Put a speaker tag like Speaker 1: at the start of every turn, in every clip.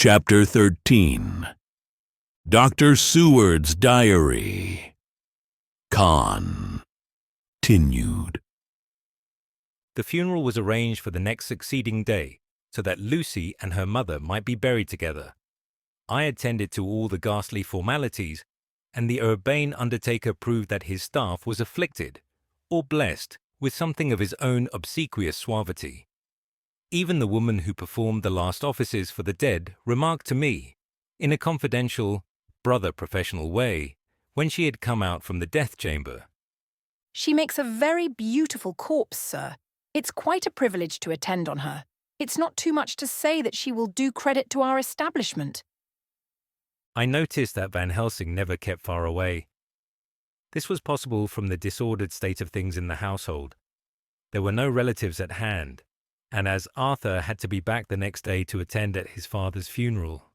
Speaker 1: Chapter 13. Dr. Seward's Diary. Continued.
Speaker 2: The funeral was arranged for the next succeeding day, so that Lucy and her mother might be buried together. I attended to all the ghastly formalities, and the urbane undertaker proved that his staff was afflicted, or blessed, with something of his own obsequious suavity. Even the woman who performed the last offices for the dead remarked to me, in a confidential, brother professional way, when she had come out from the death chamber.
Speaker 3: "She makes a very beautiful corpse, sir. It's quite a privilege to attend on her. It's not too much to say that she will do credit to our establishment."
Speaker 2: I noticed that Van Helsing never kept far away. This was possible from the disordered state of things in the household. There were no relatives at hand, and as Arthur had to be back the next day to attend at his father's funeral,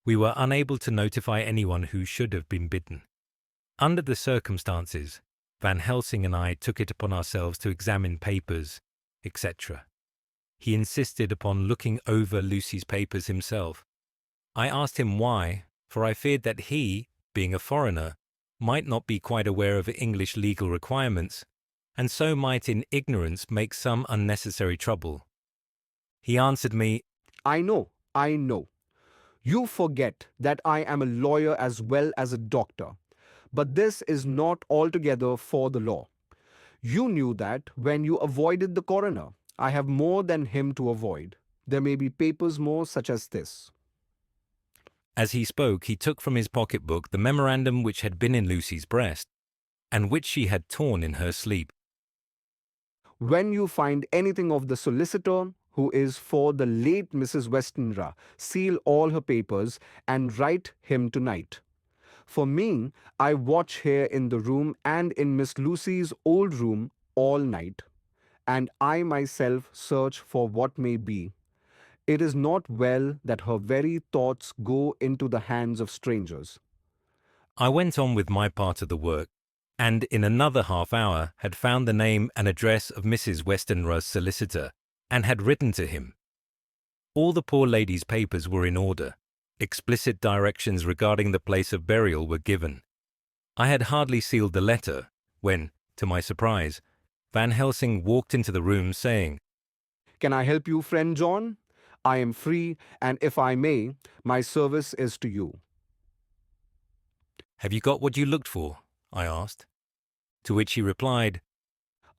Speaker 2: we were unable to notify anyone who should have been bidden. Under the circumstances, Van Helsing and I took it upon ourselves to examine papers, etc. He insisted upon looking over Lucy's papers himself. I asked him why, for I feared that he, being a foreigner, might not be quite aware of English legal requirements, and so might in ignorance make some unnecessary trouble. He answered me,
Speaker 4: I know. You forget that I am a lawyer as well as a doctor, but this is not altogether for the law. You knew that when you avoided the coroner. I have more than him to avoid. There may be papers more such as this.
Speaker 2: As he spoke, he took from his pocketbook the memorandum which had been in Lucy's breast, and which she had torn in her sleep.
Speaker 4: When you find anything of the solicitor, who is for the late Mrs. Westenra, seal all her papers and write him tonight. For me, I watch here in the room and in Miss Lucy's old room all night, and I myself search for what may be. It is not well that her very thoughts go into the hands of strangers.
Speaker 2: I went on with my part of the work, and in another half hour had found the name and address of Mrs. Westenra's solicitor, and had written to him. All the poor lady's papers were in order. Explicit directions regarding the place of burial were given. I had hardly sealed the letter when, to my surprise, Van Helsing walked into the room saying,
Speaker 4: Can I help you, friend John? I am free, and if I may, my service is to you.
Speaker 2: Have you got what you looked for? I asked. To which he replied,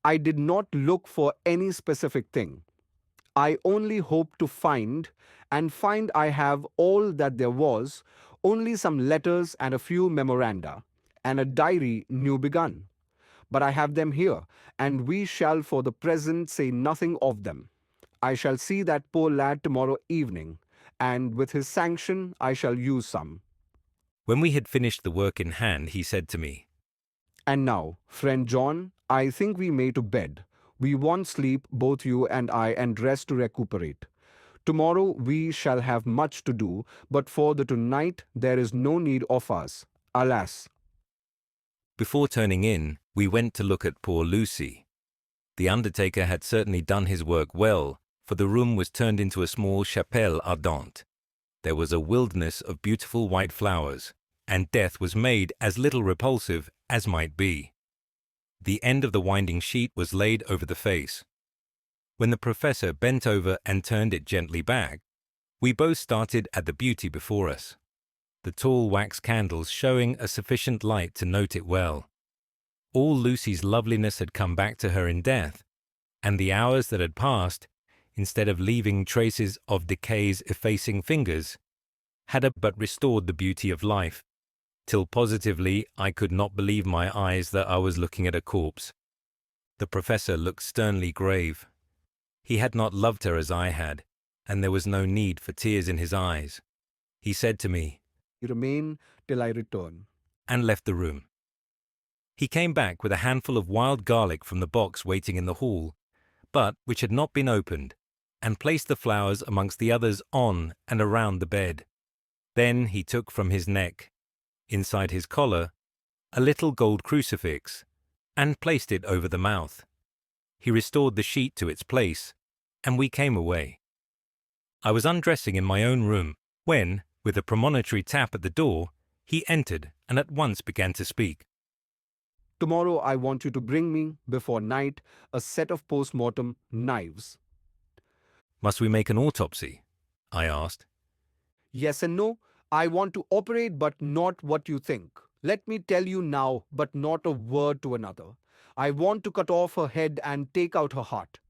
Speaker 4: I did not look for any specific thing. I only hope to find I have all that there was, only some letters and a few memoranda, and a diary new begun. But I have them here, and we shall for the present say nothing of them. I shall see that poor lad tomorrow evening, and with his sanction I shall use some.
Speaker 2: When we had finished the work in hand, he said to me,
Speaker 4: And now, friend John, I think we may to bed. We want sleep, both you and I, and rest to recuperate. Tomorrow we shall have much to do, but for the tonight there is no need of us. Alas!
Speaker 2: Before turning in, we went to look at poor Lucy. The undertaker had certainly done his work well, for the room was turned into a small chapelle ardente. There was a wilderness of beautiful white flowers, and death was made as little repulsive as might be. The end of the winding sheet was laid over the face. When the professor bent over and turned it gently back, we both started at the beauty before us, the tall wax candles showing a sufficient light to note it well. All Lucy's loveliness had come back to her in death, and the hours that had passed, instead of leaving traces of decay's effacing fingers, had but restored the beauty of life, till positively I could not believe my eyes that I was looking at a corpse. The professor looked sternly grave. He had not loved her as I had, and there was no need for tears in his eyes. He said to me,
Speaker 4: Remain till I return.
Speaker 2: And left the room. He came back with a handful of wild garlic from the box waiting in the hall, but which had not been opened, and placed the flowers amongst the others on and around the bed. Then he took from his neck, inside his collar, a little gold crucifix, and placed it over the mouth. He restored the sheet to its place, and we came away. I was undressing in my own room when, with a premonitory tap at the door, he entered and at once began to speak.
Speaker 4: Tomorrow I want you to bring me, before night, a set of post-mortem knives.
Speaker 2: Must we make an autopsy? I asked.
Speaker 4: Yes and no. I want to operate, but not what you think. Let me tell you now, but not a word to another. I want to cut off her head and take out her heart.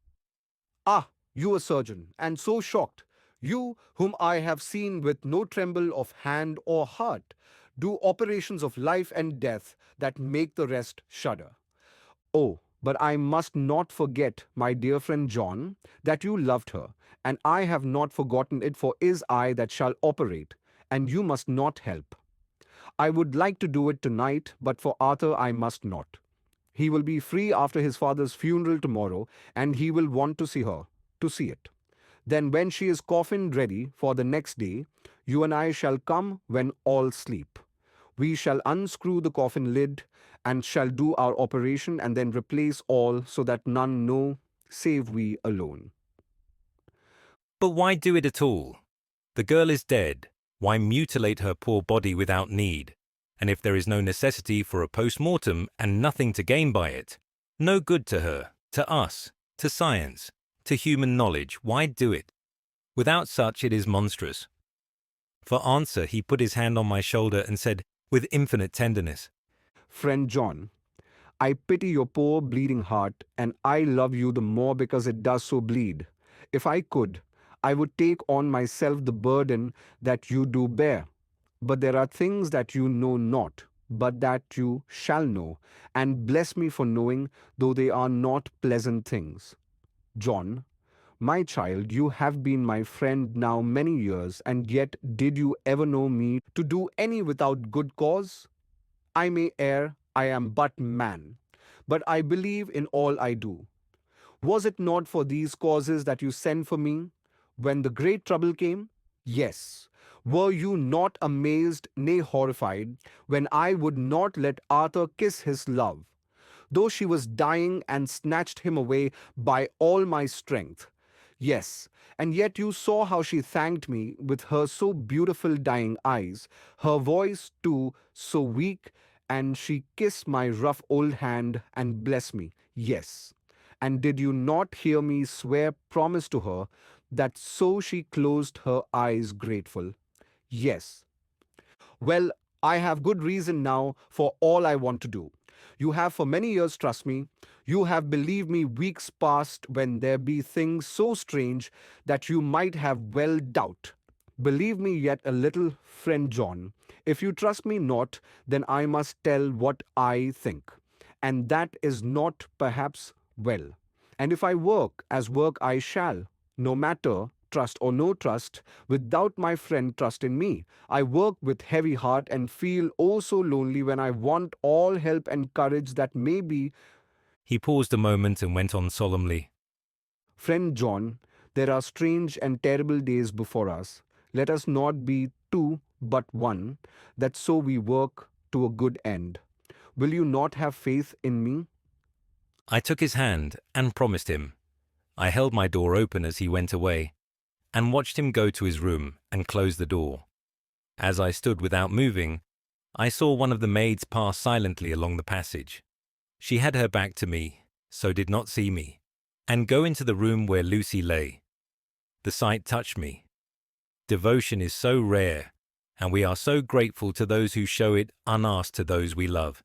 Speaker 4: Ah, you a surgeon, and so shocked. You, whom I have seen with no tremble of hand or heart, do operations of life and death that make the rest shudder. Oh, but I must not forget, my dear friend John, that you loved her, and I have not forgotten it, for is I that shall operate, and you must not help. I would like to do it tonight, but for Arthur I must not. He will be free after his father's funeral tomorrow, and he will want to see her, to see it. Then when she is coffined ready for the next day, you and I shall come when all sleep. We shall unscrew the coffin lid and shall do our operation and then replace all so that none know save we alone.
Speaker 2: But why do it at all? The girl is dead. Why mutilate her poor body without need? And if there is no necessity for a post-mortem and nothing to gain by it, no good to her, to us, to science, to human knowledge, why do it? Without such it is monstrous. For answer he put his hand on my shoulder and said, with infinite tenderness,
Speaker 4: Friend John, I pity your poor bleeding heart, and I love you the more because it does so bleed. If I could, I would take on myself the burden that you do bear. But there are things that you know not, but that you shall know, and bless me for knowing, though they are not pleasant things. John, my child, you have been my friend now many years, and yet did you ever know me to do any without good cause? I may err, I am but man, but I believe in all I do. Was it not for these causes that you sent for me when the great trouble came? Yes. Were you not amazed, nay horrified, when I would not let Arthur kiss his love, though she was dying, and snatched him away by all my strength? Yes, and yet you saw how she thanked me with her so beautiful dying eyes, her voice too so weak, and she kissed my rough old hand and blessed me. Yes. And did you not hear me swear promise to her that so she closed her eyes grateful? Yes. Well, I have good reason now for all I want to do. You have for many years trust me. You have believed me weeks past when there be things so strange that you might have well doubt. Believe me yet a little, friend John. If you trust me not, then I must tell what I think. And that is not perhaps well. And if I work, as work I shall, no matter, trust or no trust, without my friend trust in me. I work with heavy heart and feel oh so lonely when I want all help and courage that may be.
Speaker 2: He paused a moment and went on solemnly.
Speaker 4: Friend John, there are strange and terrible days before us. Let us not be two, but one, that so we work to a good end. Will you not have faith in me?
Speaker 2: I took his hand and promised him. I held my door open as he went away, and watched him go to his room and close the door. As I stood without moving, I saw one of the maids pass silently along the passage. She had her back to me, so did not see me, and go into the room where Lucy lay. The sight touched me. Devotion is so rare, and we are so grateful to those who show it unasked to those we love.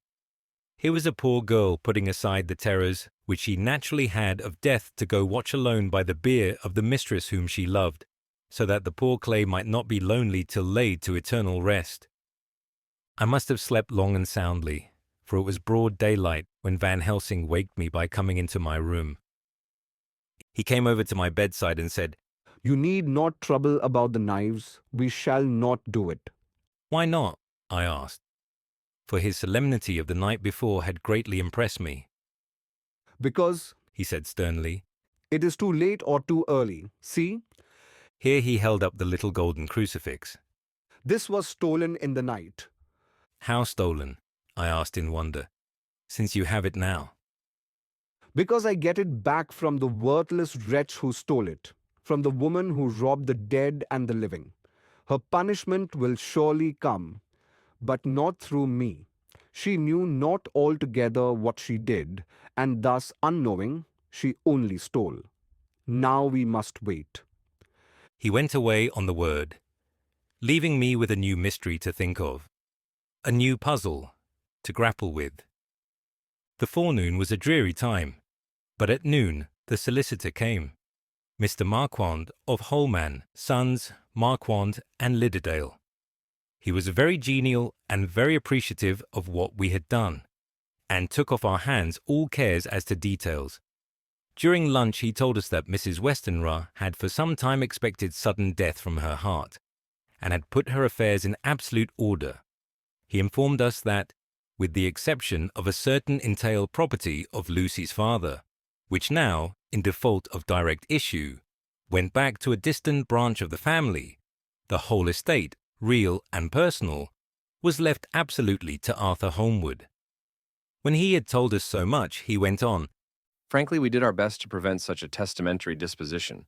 Speaker 2: Here was a poor girl putting aside the terrors which she naturally had of death to go watch alone by the bier of the mistress whom she loved, so that the poor clay might not be lonely till laid to eternal rest. I must have slept long and soundly, for it was broad daylight when Van Helsing waked me by coming into my room. He came over to my bedside and said,
Speaker 4: You need not trouble about the knives. We shall not do it.
Speaker 2: Why not? I asked, for his solemnity of the night before had greatly impressed me.
Speaker 4: Because,
Speaker 2: He said sternly.
Speaker 4: it is too late or too early. See,
Speaker 2: Here he held up the little golden crucifix.
Speaker 4: this was stolen in the night.
Speaker 2: How stolen? I asked in wonder, since you have it now.
Speaker 4: Because I get it back from the worthless wretch who stole it, from the woman who robbed the dead and the living. Her punishment will surely come, but not through me. She knew not altogether what she did, and thus unknowing, she only stole. Now we must wait.
Speaker 2: He went away on the word, leaving me with a new mystery to think of, a new puzzle to grapple with. The forenoon was a dreary time, but at noon the solicitor came, Mr. Marquand of Holman, Sons, Marquand and Lidderdale. He was very genial and very appreciative of what we had done, and took off our hands all cares as to details. During lunch he told us that Mrs. Westenra had for some time expected sudden death from her heart, and had put her affairs in absolute order. He informed us that, with the exception of a certain entailed property of Lucy's father, which now, in default of direct issue, went back to a distant branch of the family, the whole estate, real and personal, was left absolutely to Arthur Holmwood. When he had told us so much, he went on,
Speaker 5: Frankly, we did our best to prevent such a testamentary disposition,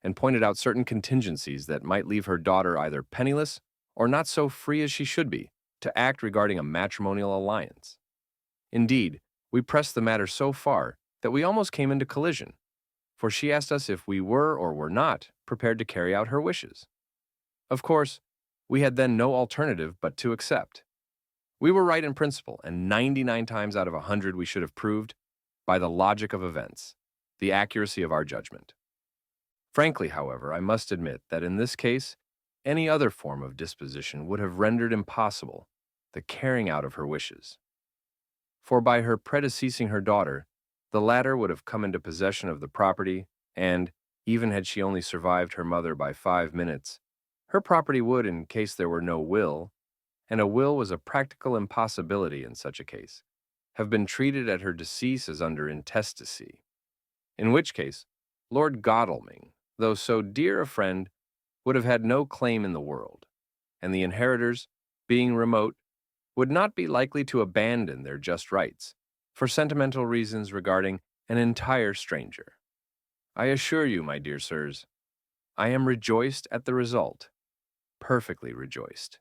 Speaker 5: and pointed out certain contingencies that might leave her daughter either penniless or not so free as she should be to act regarding a matrimonial alliance. Indeed, we pressed the matter so far that we almost came into collision, for she asked us if we were or were not prepared to carry out her wishes. Of course, we had then no alternative but to accept. We were right in principle, and 99 times out of 100 we should have proved, by the logic of events, the accuracy of our judgment. Frankly, however, I must admit that in this case, any other form of disposition would have rendered impossible the carrying out of her wishes. For by her predeceasing her daughter, the latter would have come into possession of the property, and, even had she only survived her mother by 5 minutes, her property would, in case there were no will, and a will was a practical impossibility in such a case, have been treated at her decease as under intestacy, in which case Lord Godalming, though so dear a friend, would have had no claim in the world, and the inheritors, being remote, would not be likely to abandon their just rights for sentimental reasons regarding an entire stranger. I assure you, my dear sirs, I am rejoiced at the result, perfectly rejoiced.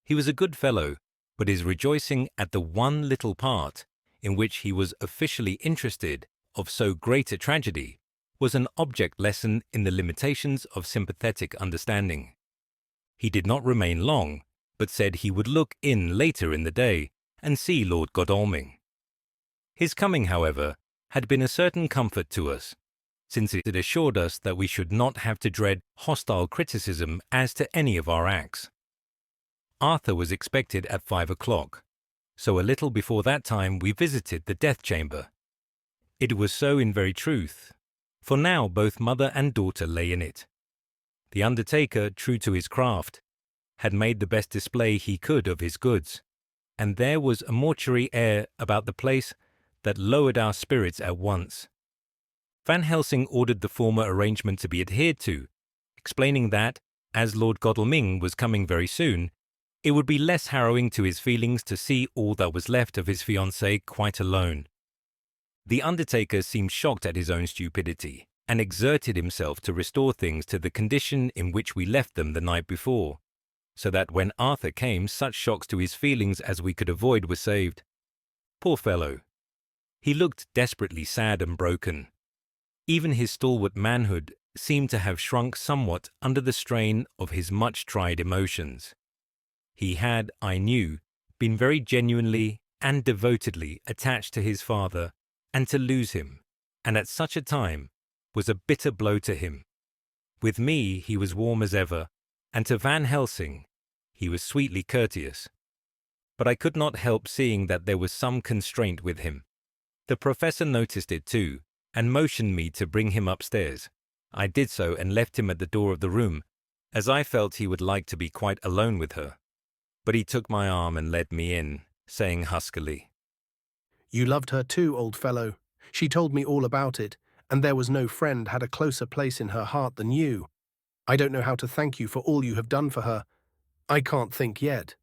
Speaker 2: he was a good fellow, but his rejoicing at the one little part in which he was officially interested of so great a tragedy was an object lesson in the limitations of sympathetic understanding. He did not remain long, but said he would look in later in the day and see Lord Godalming. His coming, however, had been a certain comfort to us, since it had assured us that we should not have to dread hostile criticism as to any of our acts. Arthur was expected at 5 o'clock, so a little before that time we visited the death chamber. It was so in very truth, for now both mother and daughter lay in it. The undertaker, true to his craft, had made the best display he could of his goods, and there was a mortuary air about the place that lowered our spirits at once. Van Helsing ordered the former arrangement to be adhered to, explaining that, as Lord Godalming was coming very soon, it would be less harrowing to his feelings to see all that was left of his fiancée quite alone. The undertaker seemed shocked at his own stupidity, and exerted himself to restore things to the condition in which we left them the night before, so that when Arthur came, such shocks to his feelings as we could avoid were saved. Poor fellow! He looked desperately sad and broken. Even his stalwart manhood seemed to have shrunk somewhat under the strain of his much-tried emotions. He had, I knew, been very genuinely and devotedly attached to his father, and to lose him, and at such a time, was a bitter blow to him. With me he was warm as ever, and to Van Helsing he was sweetly courteous. But I could not help seeing that there was some constraint with him. The professor noticed it too, and motioned me to bring him upstairs. I did so and left him at the door of the room, as I felt he would like to be quite alone with her. But he took my arm and led me in, saying huskily,
Speaker 6: "You loved her too, old fellow. She told me all about it, and there was no friend had a closer place in her heart than you. I don't know how to thank you for all you have done for her. I can't think yet."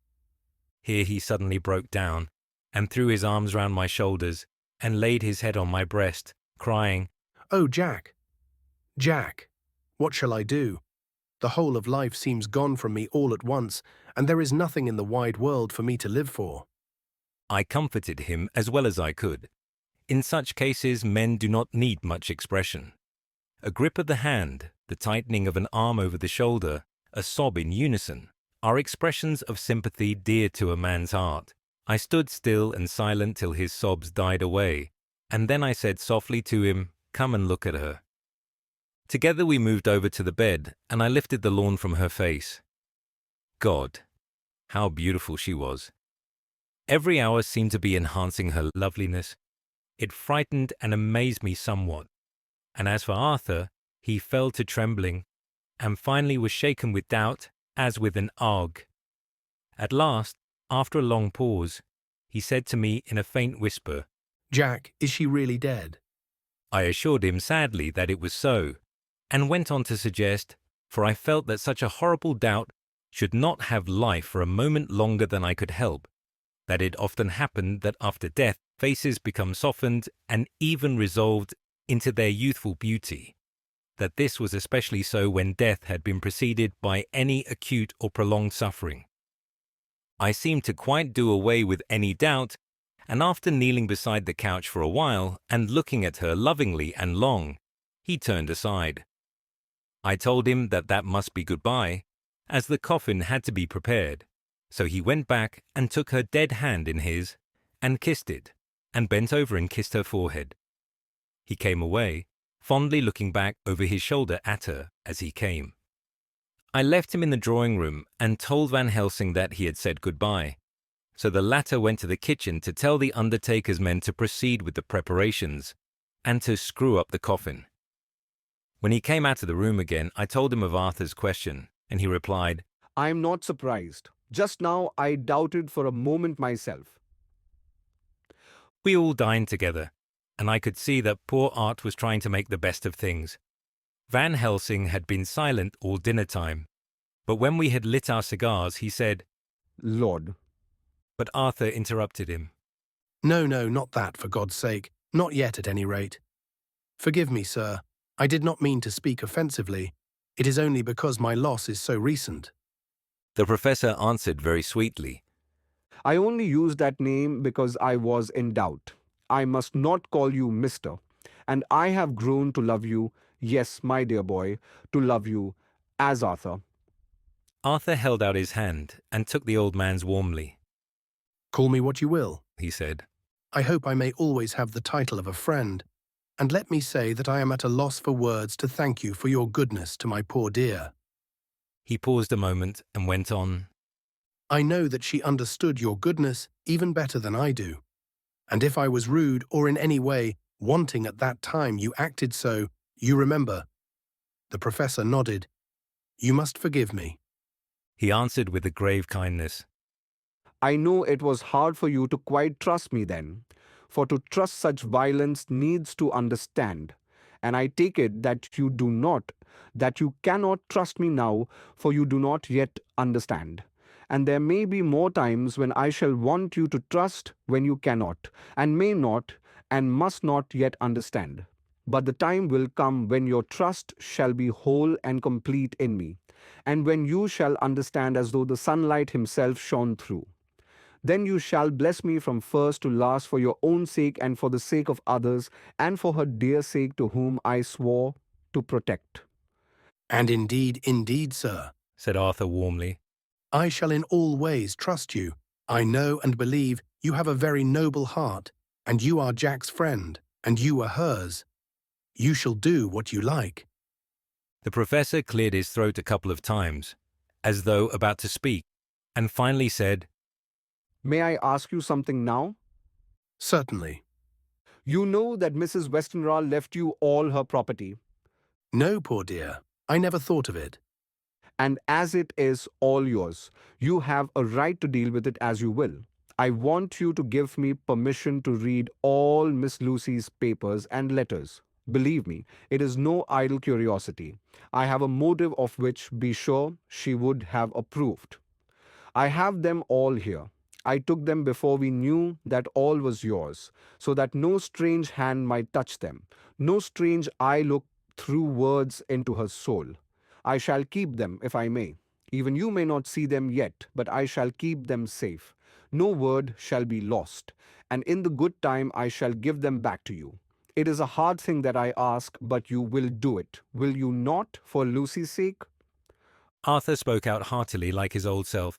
Speaker 2: Here he suddenly broke down, and threw his arms round my shoulders, and laid his head on my breast, crying,
Speaker 6: "Oh, Jack, Jack, what shall I do? The whole of life seems gone from me all at once, and there is nothing in the wide world for me to live for.
Speaker 2: I comforted him as well as I could. In such cases, men do not need much expression. A grip of the hand, the tightening of an arm over the shoulder, a sob in unison, are expressions of sympathy dear to a man's heart. I stood still and silent till his sobs died away, and then I said softly to him, "Come and look at her." Together we moved over to the bed, and I lifted the lawn from her face. God, how beautiful she was. Every hour seemed to be enhancing her loveliness. It frightened and amazed me somewhat. And as for Arthur, he fell to trembling, and finally was shaken with doubt, as with an ague. At last, after a long pause, he said to me in a faint whisper,
Speaker 6: "Jack, is she really dead?"
Speaker 2: I assured him sadly that it was so, and went on to suggest, for I felt that such a horrible doubt should not have life for a moment longer than I could help, that it often happened that after death faces become softened and even resolved into their youthful beauty, that this was especially so when death had been preceded by any acute or prolonged suffering. I seemed to quite do away with any doubt, and after kneeling beside the couch for a while and looking at her lovingly and long, he turned aside. I told him that that must be goodbye, as the coffin had to be prepared, so he went back and took her dead hand in his, and kissed it, and bent over and kissed her forehead. He came away, fondly looking back over his shoulder at her as he came. I left him in the drawing-room and told Van Helsing that he had said goodbye, so the latter went to the kitchen to tell the undertaker's men to proceed with the preparations and to screw up the coffin. When he came out of the room again, I told him of Arthur's question, and he replied,
Speaker 4: I am not surprised. Just now I doubted for a moment myself.
Speaker 2: We all dined together, and I could see that poor Art was trying to make the best of things. Van Helsing had been silent all dinner time, but when we had lit our cigars, he said,
Speaker 4: Lord.
Speaker 2: But Arthur interrupted him.
Speaker 6: No, not that, for God's sake. Not yet, at any rate. Forgive me, sir. I did not mean to speak offensively. It is only because my loss is so recent.
Speaker 2: The professor answered very sweetly.
Speaker 4: I only used that name because I was in doubt. I must not call you Mr. And I have grown to love you, yes, my dear boy, to love you as Arthur.
Speaker 2: Arthur held out his hand and took the old man's warmly.
Speaker 6: Call me what you will,
Speaker 2: he said.
Speaker 6: I hope I may always have the title of a friend, and let me say that I am at a loss for words to thank you for your goodness to my poor dear.
Speaker 2: He paused a moment and went on.
Speaker 6: I know that she understood your goodness even better than I do, and if I was rude or in any way wanting at that time you acted so, you remember. The professor nodded. You must forgive me.
Speaker 2: He answered with a grave kindness.
Speaker 4: I know it was hard for you to quite trust me then, for to trust such violence needs to understand. And I take it that you do not, that you cannot trust me now, for you do not yet understand. And there may be more times when I shall want you to trust when you cannot, and may not, and must not yet understand. But the time will come when your trust shall be whole and complete in me, and when you shall understand as though the sunlight himself shone through. Then you shall bless me from first to last for your own sake and for the sake of others, and for her dear sake to whom I swore to protect.
Speaker 6: And indeed, sir,
Speaker 2: said Arthur warmly,
Speaker 6: I shall in all ways trust you. I know and believe you have a very noble heart, and you are Jack's friend, and you are hers. You shall do what you like.
Speaker 2: The professor cleared his throat a couple of times, as though about to speak, and finally said,
Speaker 4: May I ask you something now?
Speaker 6: Certainly.
Speaker 4: You know that Mrs. Westenra left you all her property.
Speaker 6: No, poor dear. I never thought of it.
Speaker 4: And as it is all yours, you have a right to deal with it as you will. I want you to give me permission to read all Miss Lucy's papers and letters. Believe me, it is no idle curiosity. I have a motive of which, be sure, she would have approved. I have them all here. I took them before we knew that all was yours, so that no strange hand might touch them, no strange eye look through words into her soul. I shall keep them, if I may. Even you may not see them yet, but I shall keep them safe. No word shall be lost, and in the good time I shall give them back to you. It is a hard thing that I ask, but you will do it. Will you not, for Lucy's sake?
Speaker 2: Arthur spoke out heartily like his old self.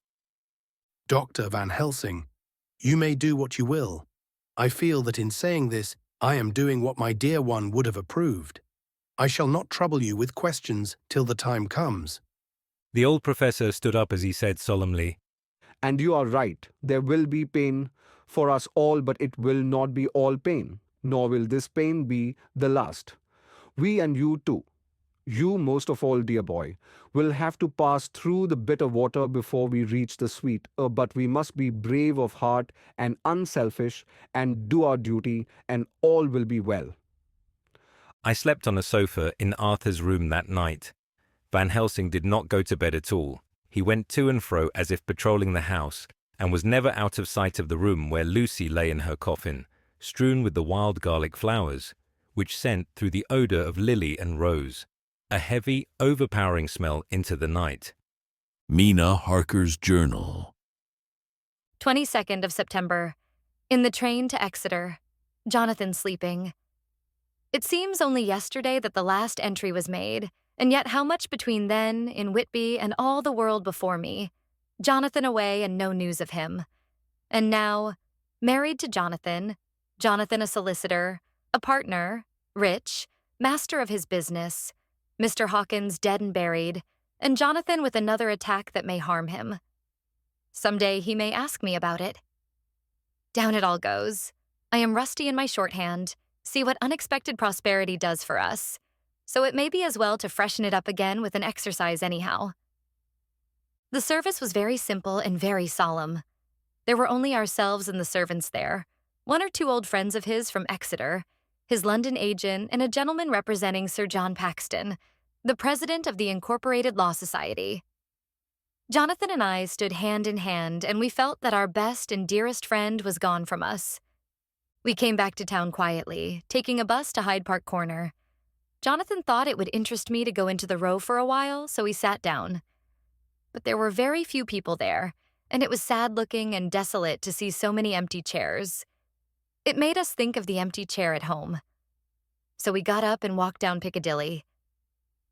Speaker 6: Dr. Van Helsing, you may do what you will. I feel that in saying this, I am doing what my dear one would have approved. I shall not trouble you with questions till the time comes.
Speaker 2: The old professor stood up as he said solemnly,
Speaker 4: And you are right, there will be pain for us all, but it will not be all pain, nor will this pain be the last. We and you too, you most of all, dear boy, will have to pass through the bitter water before we reach the sweet, but we must be brave of heart and unselfish and do our duty, and all will be well.
Speaker 2: I slept on a sofa in Arthur's room that night. Van Helsing did not go to bed at all. He went to and fro as if patrolling the house, and was never out of sight of the room where Lucy lay in her coffin, strewn with the wild garlic flowers, which sent through the odour of lily and rose a heavy, overpowering smell into the night.
Speaker 1: Mina Harker's Journal.
Speaker 7: 22nd of September. In the train to Exeter. Jonathan sleeping. It seems only yesterday that the last entry was made, and yet how much between then, in Whitby, and all the world before me. Jonathan away and no news of him. And now, married to Jonathan, Jonathan a solicitor, a partner, rich, master of his business, Mr. Hawkins dead and buried, and Jonathan with another attack that may harm him. Someday he may ask me about it. Down it all goes. I am rusty in my shorthand. See what unexpected prosperity does for us. So it may be as well to freshen it up again with an exercise anyhow. The service was very simple and very solemn. There were only ourselves and the servants there, one or two old friends of his from Exeter, his London agent, and a gentleman representing Sir John Paxton, the president of the Incorporated Law Society. Jonathan and I stood hand in hand, and we felt that our best and dearest friend was gone from us. We came back to town quietly, taking a bus to Hyde Park Corner. Jonathan thought it would interest me to go into the Row for a while, so we sat down. But there were very few people there, and it was sad-looking and desolate to see so many empty chairs. It made us think of the empty chair at home. So we got up and walked down Piccadilly.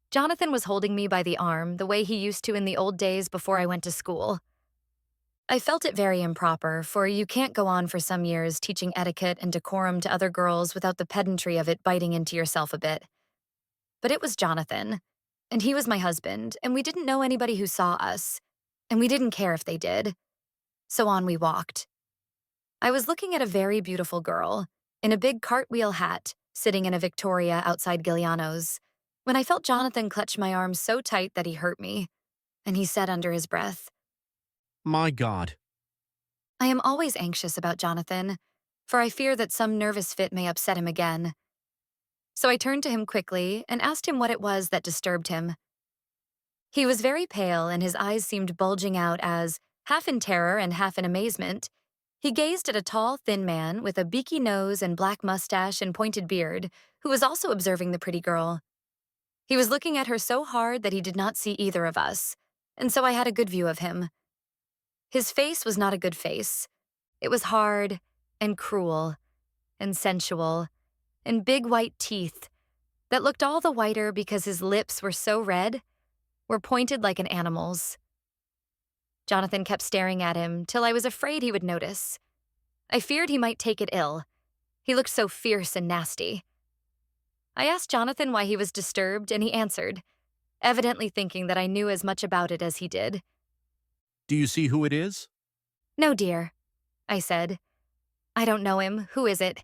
Speaker 7: Jonathan was holding me by the arm, the way he used to in the old days before I went to school. I felt it very improper, for you can't go on for some years teaching etiquette and decorum to other girls without the pedantry of it biting into yourself a bit. But it was Jonathan, and he was my husband, and we didn't know anybody who saw us, and we didn't care if they did. So on we walked. I was looking at a very beautiful girl, in a big cartwheel hat, sitting in a Victoria outside Giuliano's, when I felt Jonathan clutch my arm so tight that he hurt me, and he said under his breath,
Speaker 8: My God.
Speaker 7: I am always anxious about Jonathan, for I fear that some nervous fit may upset him again. So I turned to him quickly and asked him what it was that disturbed him. He was very pale, and his eyes seemed bulging out as, half in terror and half in amazement, he gazed at a tall, thin man with a beaky nose and black mustache and pointed beard, who was also observing the pretty girl. He was looking at her so hard that he did not see either of us, and so I had a good view of him. His face was not a good face. It was hard and cruel and sensual, and big white teeth that looked all the whiter because his lips were so red, were pointed like an animal's. Jonathan kept staring at him till I was afraid he would notice. I feared he might take it ill. He looked so fierce and nasty. I asked Jonathan why he was disturbed, and he answered, evidently thinking that I knew as much about it as he did.
Speaker 8: Do you see who it is?
Speaker 7: No, dear, I said. I don't know him. Who is it?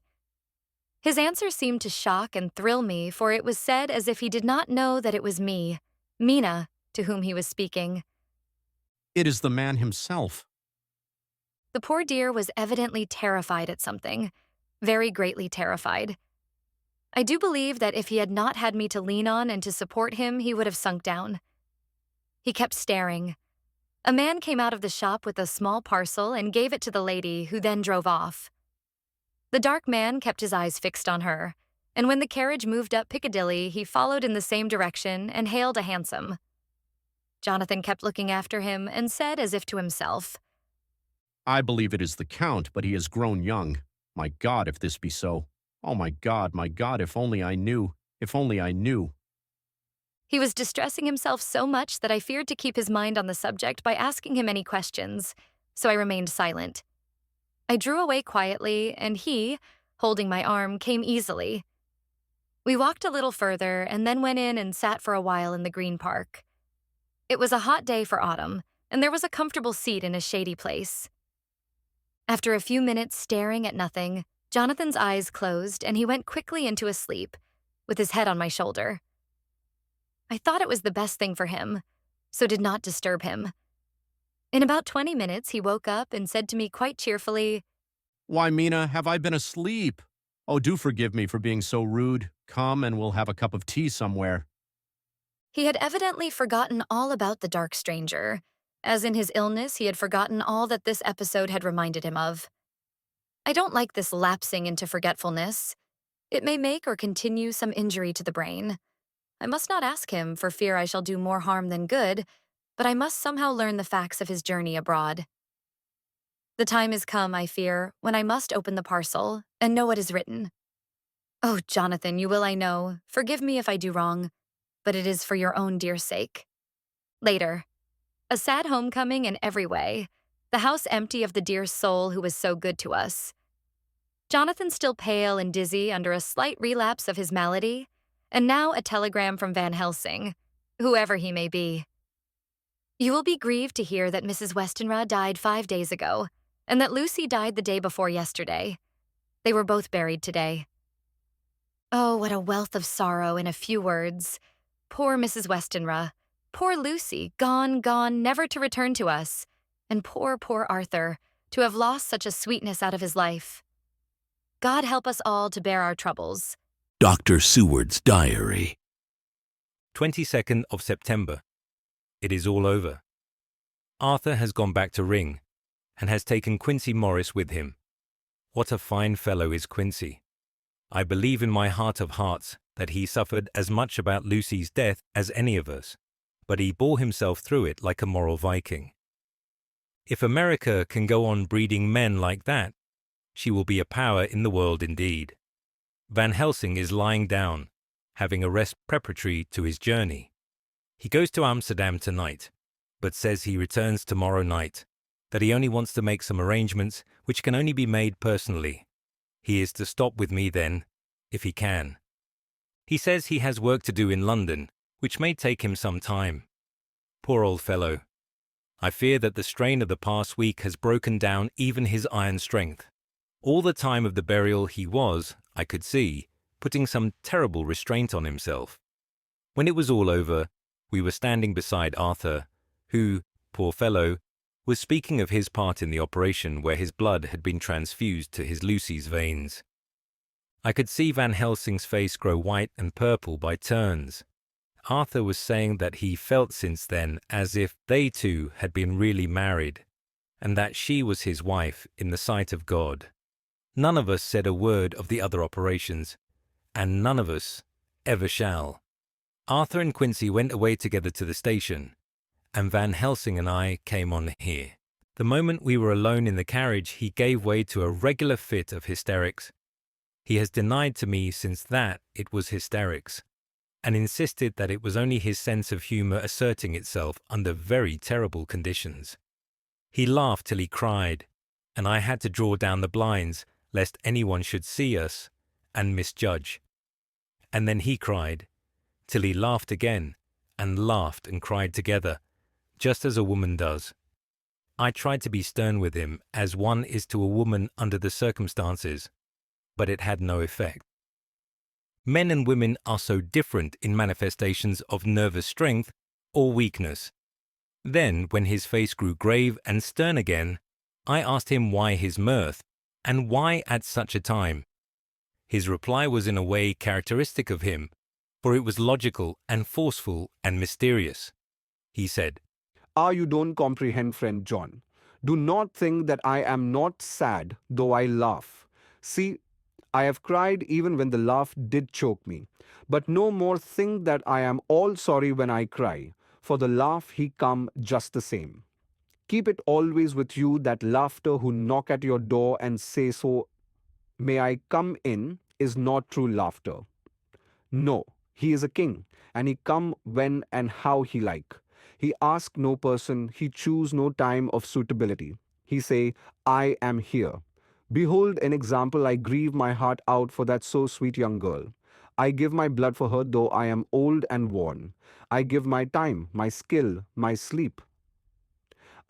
Speaker 7: His answer seemed to shock and thrill me, for it was said as if he did not know that it was me, Mina, to whom he was speaking.
Speaker 8: It is the man himself.
Speaker 7: The poor dear was evidently terrified at something, very greatly terrified. I do believe that if he had not had me to lean on and to support him, he would have sunk down. He kept staring. A man came out of the shop with a small parcel and gave it to the lady, who then drove off. The dark man kept his eyes fixed on her, and when the carriage moved up Piccadilly, he followed in the same direction and hailed a hansom. Jonathan kept looking after him and said as if to himself,
Speaker 8: I believe it is the Count, but he has grown young. My God, if this be so. Oh, my God, if only I knew. If only I knew.
Speaker 7: He was distressing himself so much that I feared to keep his mind on the subject by asking him any questions, so I remained silent. I drew away quietly, and he, holding my arm, came easily. We walked a little further and then went in and sat for a while in the Green Park. It was a hot day for autumn, and there was a comfortable seat in a shady place. After a few minutes staring at nothing, Jonathan's eyes closed and he went quickly into a sleep, with his head on my shoulder. I thought it was the best thing for him, so did not disturb him. In about 20 minutes, he woke up and said to me quite cheerfully,
Speaker 8: Why, Mina, have I been asleep? Oh, do forgive me for being so rude. Come and we'll have a cup of tea somewhere.
Speaker 7: He had evidently forgotten all about the dark stranger, as in his illness he had forgotten all that this episode had reminded him of. I don't like this lapsing into forgetfulness. It may make or continue some injury to the brain. I must not ask him for fear I shall do more harm than good, but I must somehow learn the facts of his journey abroad. The time is come, I fear, when I must open the parcel and know what is written. Oh, Jonathan, you will, I know. Forgive me if I do wrong, but it is for your own dear sake. Later. A sad homecoming in every way, the house empty of the dear soul who was so good to us. Jonathan still pale and dizzy under a slight relapse of his malady, and now a telegram from Van Helsing, whoever he may be. You will be grieved to hear that Mrs. Westenra died 5 days ago, and that Lucy died the day before yesterday. They were both buried today. Oh, what a wealth of sorrow in a few words. Poor Mrs. Westenra. Poor Lucy, gone, never to return to us. And poor Arthur, to have lost such a sweetness out of his life. God help us all to bear our troubles.
Speaker 1: Dr. Seward's Diary.
Speaker 2: 22nd of September. It is all over. Arthur has gone back to Ring, and has taken Quincy Morris with him. What a fine fellow is Quincy. I believe in my heart of hearts that he suffered as much about Lucy's death as any of us, but he bore himself through it like a moral Viking. If America can go on breeding men like that, she will be a power in the world indeed. Van Helsing is lying down, having a rest preparatory to his journey. He goes to Amsterdam tonight, but says he returns tomorrow night, that he only wants to make some arrangements which can only be made personally. He is to stop with me then, if he can. He says he has work to do in London, which may take him some time. Poor old fellow. I fear that the strain of the past week has broken down even his iron strength. All the time of the burial he was, I could see, putting some terrible restraint on himself. When it was all over, we were standing beside Arthur, who, poor fellow, was speaking of his part in the operation where his blood had been transfused to his Lucy's veins. I could see Van Helsing's face grow white and purple by turns. Arthur was saying that he felt since then as if they two had been really married, and that she was his wife in the sight of God. None of us said a word of the other operations, and none of us ever shall. Arthur and Quincy went away together to the station, and Van Helsing and I came on here. The moment we were alone in the carriage, he gave way to a regular fit of hysterics. He has denied to me since that it was hysterics, and insisted that it was only his sense of humour asserting itself under very terrible conditions. He laughed till he cried, and I had to draw down the blinds lest anyone should see us and misjudge. And then he cried, till he laughed again, and cried together, just as a woman does. I tried to be stern with him, as one is to a woman under the circumstances, but it had no effect. Men and women are so different in manifestations of nervous strength or weakness. Then, when his face grew grave and stern again, I asked him why his mirth, and why at such a time. His reply was in a way characteristic of him, for it was logical and forceful and mysterious. He said,
Speaker 4: You don't comprehend, friend John. Do not think that I am not sad, though I laugh. See, I have cried even when the laugh did choke me. But no more think that I am all sorry when I cry. for the laugh he come just the same. Keep it always with you, that laughter who knock at your door and say so, may I come in, is not true laughter. No, he is a king, and he come when and how he like. He ask no person, he choose no time of suitability. He say, I am here. Behold an example, I grieve my heart out for that so sweet young girl. I give my blood for her, though I am old and worn. I give my time, my skill, my sleep.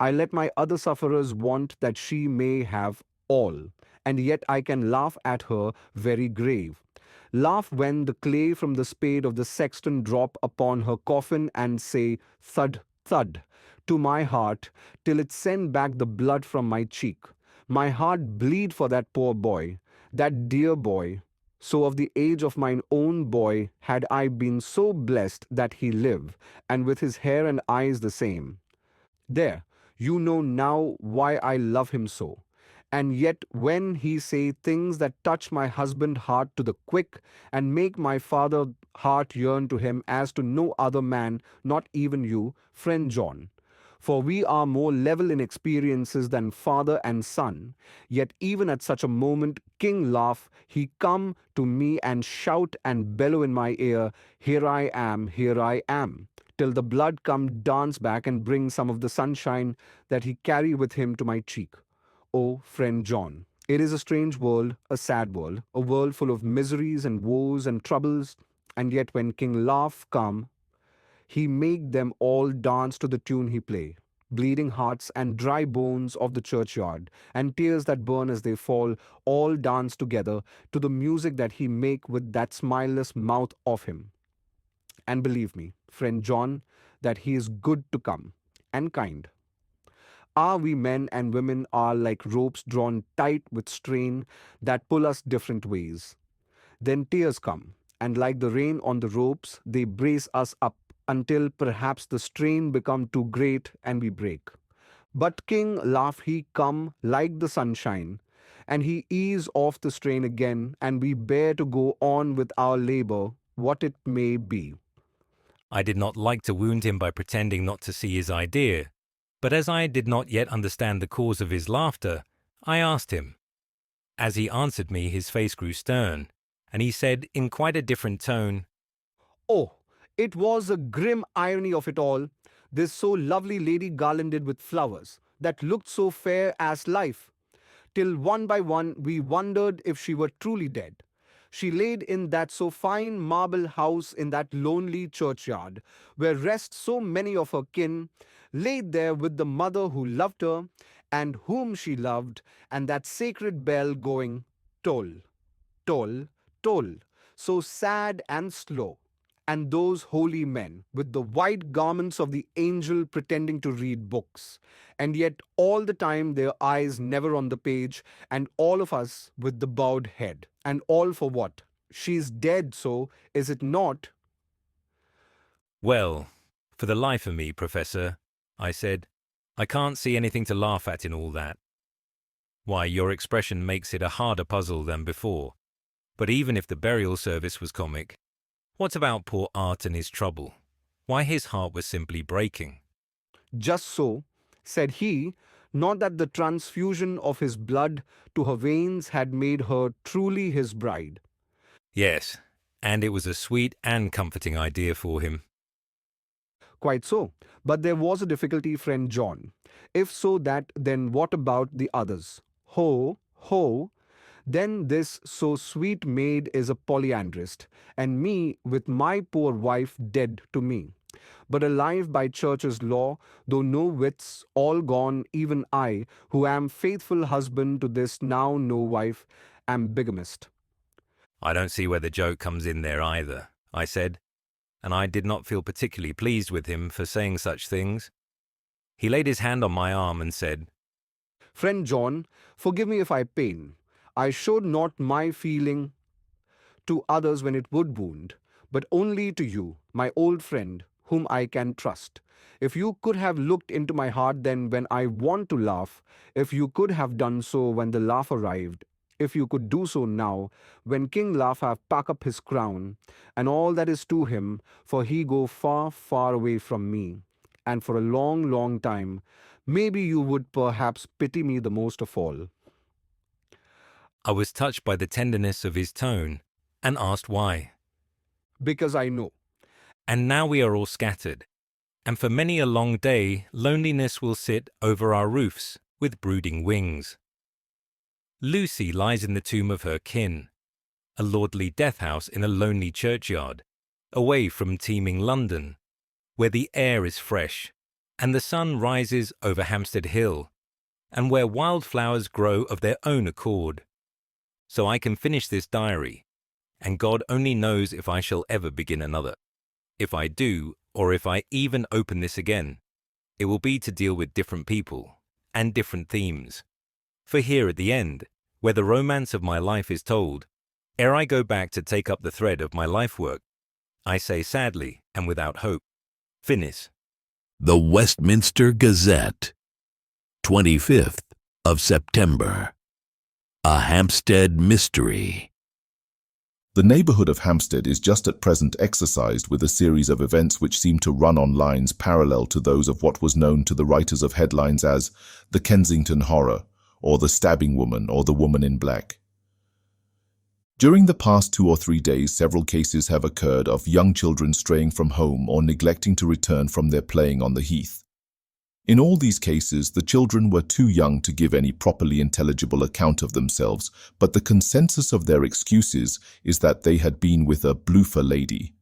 Speaker 4: I let my other sufferers want that she may have all, and yet I can laugh at her very grave. Laugh when the clay from the spade of the sexton drop upon her coffin and say, thud, thud, to my heart, till it send back the blood from my cheek. My heart bleed for that poor boy, that dear boy. So of the age of mine own boy had I been so blessed that he live, and with his hair and eyes the same. There, you know now why I love him so. And yet when he say things that touch my husband heart to the quick, and make my father heart yearn to him as to no other man, not even you, friend John. For we are more level in experiences than father and son. Yet even at such a moment, king laugh, he come to me and shout and bellow in my ear, here I am, here I am, till the blood come dance back and bring some of the sunshine that he carry with him to my cheek. O friend John, it is a strange world, a sad world, a world full of miseries and woes and troubles, and yet when King Laugh come, he make them all dance to the tune he play. Bleeding hearts and dry bones of the churchyard, and tears that burn as they fall, all dance together to the music that he make with that smileless mouth of him. And believe me, friend John, that he is good to come, and kind. We men and women are like ropes drawn tight with strain that pull us different ways. Then tears come, and like the rain on the ropes, they brace us up until perhaps the strain become too great and we break. But King Laugh he come like the sunshine, and he ease off the strain again, and we bear to go on with our labor, what it may be.
Speaker 2: I did not like to wound him by pretending not to see his idea, but as I did not yet understand the cause of his laughter, I asked him. As he answered me, his face grew stern, and he said in quite a different tone,
Speaker 4: Oh, it was a grim irony of it all, this so lovely lady garlanded with flowers, that looked so fair as life, till one by one we wondered if she were truly dead. She laid in that so fine marble house in that lonely churchyard, where rest so many of her kin, laid there with the mother who loved her, and whom she loved, and that sacred bell going toll, toll, toll, so sad and slow, and those holy men with the white garments of the angel pretending to read books, and yet all the time their eyes never on the page, and all of us with the bowed head. And all for what? She's dead, so is it not?
Speaker 2: Well, for the life of me, Professor, I said, I can't see anything to laugh at in all that. Why, your expression makes it a harder puzzle than before. But even if the burial service was comic, what about poor Art and his trouble? Why, his heart was simply breaking.
Speaker 4: Just so, said he, not that the transfusion of his blood to her veins had made her truly his bride.
Speaker 2: Yes, and it was a sweet and comforting idea for him.
Speaker 4: Quite so. But there was a difficulty, friend John. If so that, then what about the others? Ho, ho, then this so sweet maid is a polyandrist, and me with my poor wife dead to me. But alive by church's law, though no wits, all gone, even I, who am faithful husband to this now no wife, am bigamist.
Speaker 2: I don't see where the joke comes in there either, I said, and I did not feel particularly pleased with him for saying such things. He laid his hand on my arm and said,
Speaker 4: Friend John, forgive me if I pain. I showed not my feeling to others when it would wound, but only to you, my old friend, whom I can trust. If you could have looked into my heart then when I want to laugh, if you could have done so when the laugh arrived, if you could do so now, when King Laugh have pack up his crown, and all that is to him, for he go far, far away from me, and for a long, long time, maybe you would perhaps pity me the most of all.
Speaker 2: I was touched by the tenderness of his tone and asked why.
Speaker 4: Because I know.
Speaker 2: And now we are all scattered, and for many a long day loneliness will sit over our roofs with brooding wings. Lucy lies in the tomb of her kin, a lordly death house in a lonely churchyard, away from teeming London, where the air is fresh, and the sun rises over Hampstead Hill, and where wildflowers grow of their own accord. So I can finish this diary, and God only knows if I shall ever begin another. If I do, or if I even open this again, it will be to deal with different people and different themes. For here at the end, where the romance of my life is told, ere I go back to take up the thread of my life work, I say sadly and without hope, finis.
Speaker 1: The Westminster Gazette, 25th of September. A Hampstead Mystery.
Speaker 9: The neighbourhood of Hampstead is just at present exercised with a series of events which seem to run on lines parallel to those of what was known to the writers of headlines as the Kensington Horror, or the Stabbing Woman, or the Woman in Black. During the past 2 or 3 days, several cases have occurred of young children straying from home or neglecting to return from their playing on the heath. In all these cases, the children were too young to give any properly intelligible account of themselves, but the consensus of their excuses is that they had been with a Bloofer Lady.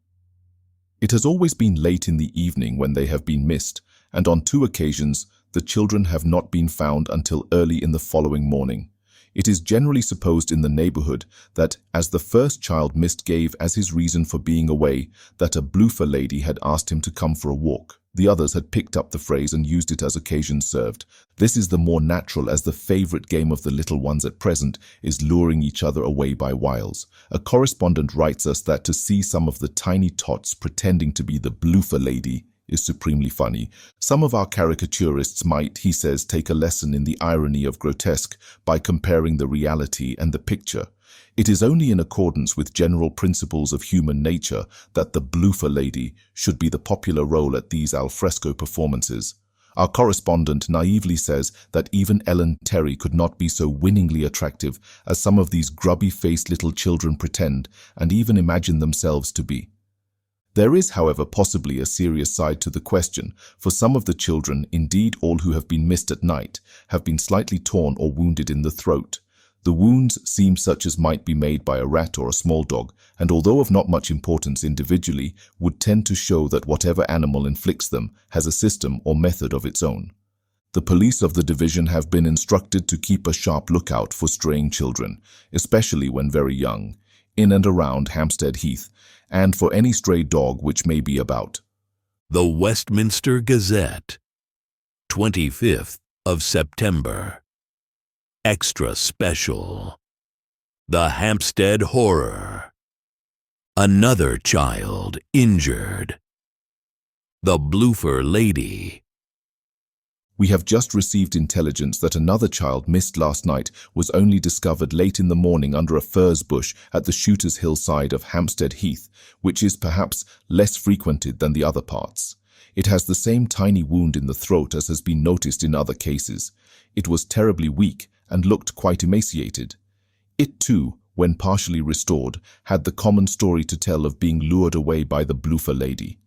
Speaker 9: It has always been late in the evening when they have been missed, and on 2 occasions the children have not been found until early in the following morning. It is generally supposed in the neighbourhood that, as the first child missed gave as his reason for being away that a Bloofer Lady had asked him to come for a walk, the others had picked up the phrase and used it as occasion served. This is the more natural, as the favourite game of the little ones at present is luring each other away by wiles. A correspondent writes us that to see some of the tiny tots pretending to be the Bloofer Lady is supremely funny. Some of our caricaturists might, he says, take a lesson in the irony of grotesque by comparing the reality and the picture. It is only in accordance with general principles of human nature that the Bloofer Lady should be the popular role at these alfresco performances. Our correspondent naively says that even Ellen Terry could not be so winningly attractive as some of these grubby-faced little children pretend and even imagine themselves to be. There is, however, possibly a serious side to the question, for some of the children, indeed all who have been missed at night, have been slightly torn or wounded in the throat. The wounds seem such as might be made by a rat or a small dog, and although of not much importance individually, would tend to show that whatever animal inflicts them has a system or method of its own. The police of the division have been instructed to keep a sharp lookout for straying children, especially when very young, in and around Hampstead Heath, and for any stray dog which may be about.
Speaker 1: The Westminster Gazette, 25th of September. Extra Special. The Hampstead Horror. Another child injured. The Bloofer Lady.
Speaker 9: We have just received intelligence that another child missed last night was only discovered late in the morning under a furze bush at the Shooter's Hill side of Hampstead Heath, which is perhaps less frequented than the other parts. It has the same tiny wound in the throat as has been noticed in other cases. It was terribly weak and looked quite emaciated. It too, when partially restored, had the common story to tell of being lured away by the Bloofer Lady.